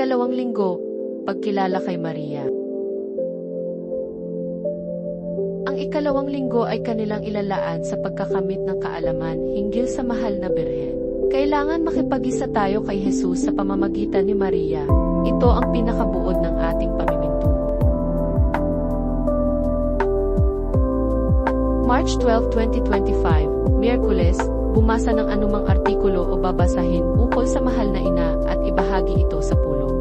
Ikalawang linggo, pagkilala kay Maria. Ang ikalawang linggo ay kanilang ilalaan sa pagkakamit ng kaalaman hinggil sa mahal na Birhen. Kailangan makipag-isa tayo kay Jesus sa pamamagitan ni Maria. Ito ang pinakabuod ng ating pamimintuho. March 12, 2025, Miyerkules, bumasa ng anumang artikulo o babasahin ukol sa mahal na ina at ibahagi ito sa pulong.